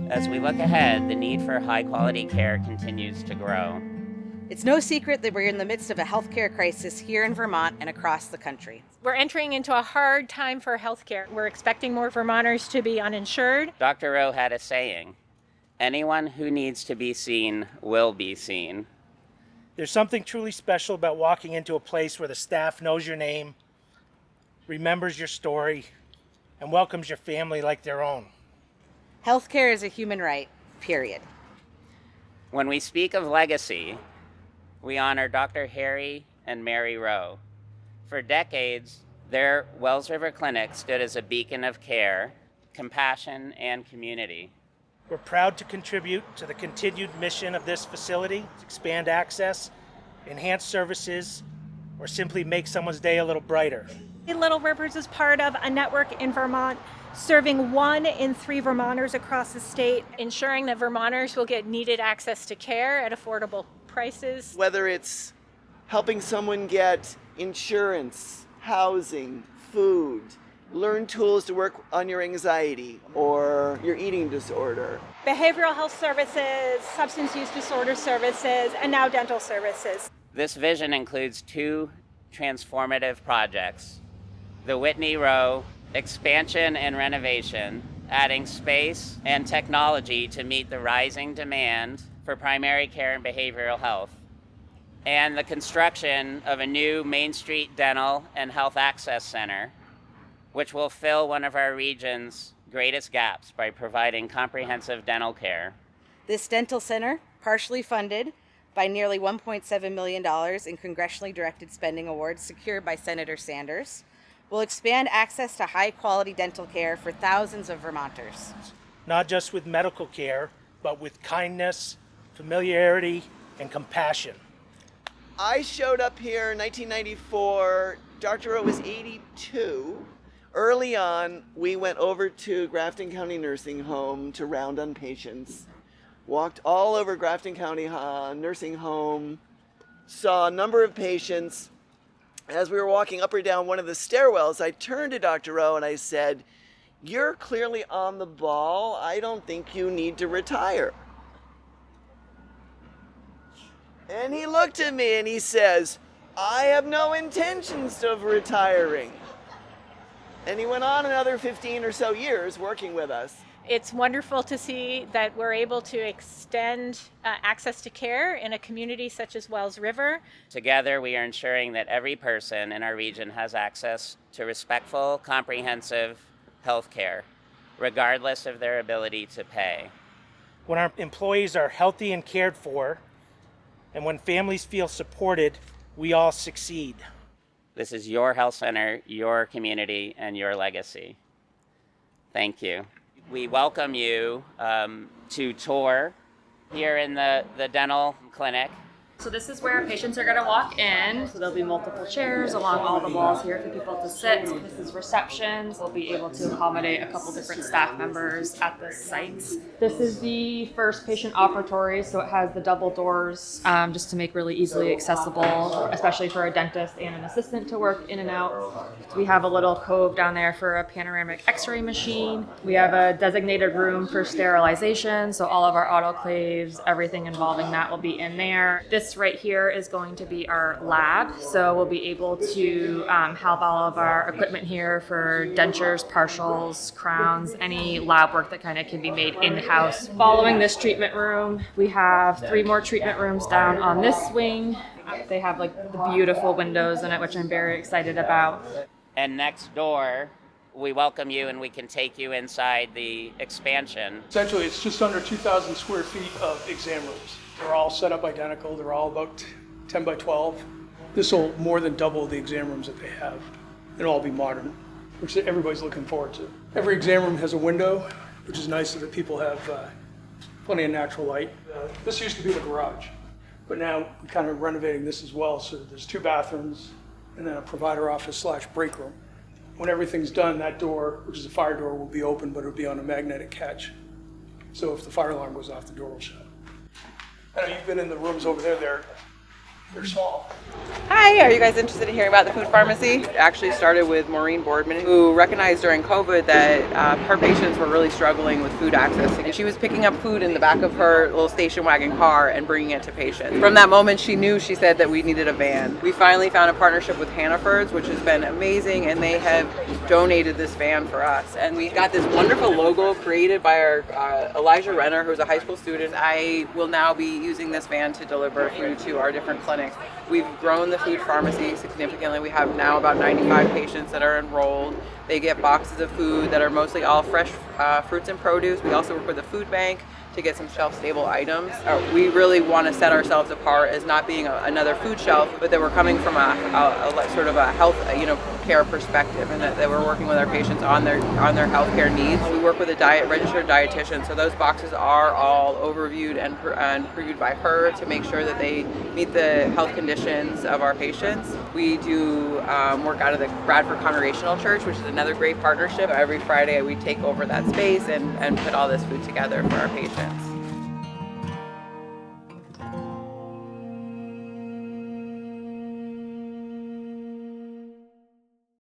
As we look ahead, the need for high-quality care continues to grow. It's no secret that we're in the midst of a healthcare crisis here in Vermont and across the country. We're entering into a hard time for healthcare. We're expecting more Vermonters to be uninsured. Dr. Rowe had a saying, "Anyone who needs to be seen will be seen." There's something truly special about walking into a place where the staff knows your name, remembers your story, and welcomes your family like their own. Healthcare is a human right, period. When we speak of legacy, we honor Dr. Harry and Mary Rowe. For decades, their Wells River Clinic stood as a beacon of care, compassion, and community. We're proud to contribute to the continued mission of this facility, to expand access, enhance services, or simply make someone's day a little brighter. Little Rivers is part of a network in Vermont serving 1 in 3 Vermonters across the state, ensuring that Vermonters will get needed access to care at affordable prices. Whether it's helping someone get insurance, housing, food, learn tools to work on your anxiety or your eating disorder. Behavioral health services, substance use disorder services, and now dental services. This vision includes 2 transformative projects: the Whitney Rowe expansion and renovation, adding space and technology to meet the rising demand for primary care and behavioral health, and the construction of a new Main Street Dental and Health Access Center, which will fill one of our region's greatest gaps by providing comprehensive dental care. This dental center, partially funded by nearly $1.7 million in congressionally directed spending awards secured by Senator Sanders, will expand access to high-quality dental care for thousands of Vermonters. Not just with medical care, but with kindness, familiarity, and compassion. I showed up here in 1994. Dr. Rowe was 82. Early on, we went over to Grafton County Nursing Home to round on patients. Walked all over Grafton County Nursing Home, saw a number of patients. As we were walking up or down one of the stairwells, I turned to Dr. Rowe and I said, "You're clearly on the ball. I don't think you need to retire." And he looked at me and he says, "I have no intentions of retiring." And he went on another 15 or so years working with us. It's wonderful to see that we're able to extend access to care in a community such as Wells River. Together, we are ensuring that every person in our region has access to respectful, comprehensive health care, regardless of their ability to pay. When our employees are healthy and cared for, and when families feel supported, we all succeed. This is your health center, your community, and your legacy. Thank you. We welcome you to tour here in the dental clinic. So this is where patients are going to walk in. So there'll be multiple chairs along all the walls here for people to sit. This is reception. We'll be able to accommodate a couple different staff members at the site. This is the first patient operatory, so it has the double doors just to make really easily accessible, especially for a dentist and an assistant to work in and out. We have a little cove down there for a panoramic x-ray machine. We have a designated room for sterilization, so all of our autoclaves, everything involving that will be in there. This right here is going to be our lab, so we'll be able to have all of our equipment here for dentures, partials, crowns, any lab work that kind of can be made in-house. Following this treatment room, we have 3 more treatment rooms down on this wing. They have like the beautiful windows in it, which I'm very excited about. And next door, we welcome you and we can take you inside the expansion. Essentially, it's just under 2,000 square feet of exam rooms. They're all set up identical. They're all about 10 by 12. This will more than double the exam rooms that they have. It'll all be modern, which everybody's looking forward to. Every exam room has a window, which is nice so that people have plenty of natural light. This used to be the garage, but now we're kind of renovating this as well. So there's 2 bathrooms and then a provider office / break room. When everything's done, that door, which is a fire door, will be open, but it'll be on a magnetic catch. So if the fire alarm goes off, the door will shut. I know you've been in the rooms over there. They're small. Hi, are you guys interested in hearing about the food pharmacy? It actually started with Maureen Boardman, who recognized during COVID that her patients were really struggling with food access. And she was picking up food in the back of her little station wagon car and bringing it to patients. From that moment, she said that we needed a van. We finally found a partnership with Hannaford's, which has been amazing, and they have donated this van for us. And we got this wonderful logo created by our Elijah Renner, who's a high school student. I will now be using this van to deliver food to our different clinics. We've grown the food pharmacy significantly. We have now about 95 patients that are enrolled. They get boxes of food that are mostly all fresh fruits and produce. We also work with a food bank to get some shelf-stable items. We really want to set ourselves apart as not being another food shelf, but that we're coming from a sort of a health, care perspective, and that we're working with our patients on their healthcare needs. We work with a registered dietitian, so those boxes are all overviewed and previewed by her to make sure that they meet the health conditions of our patients. We do work out of the Bradford Congregational Church, which is another great partnership. Every Friday we take over that space and put all this food together for our patients.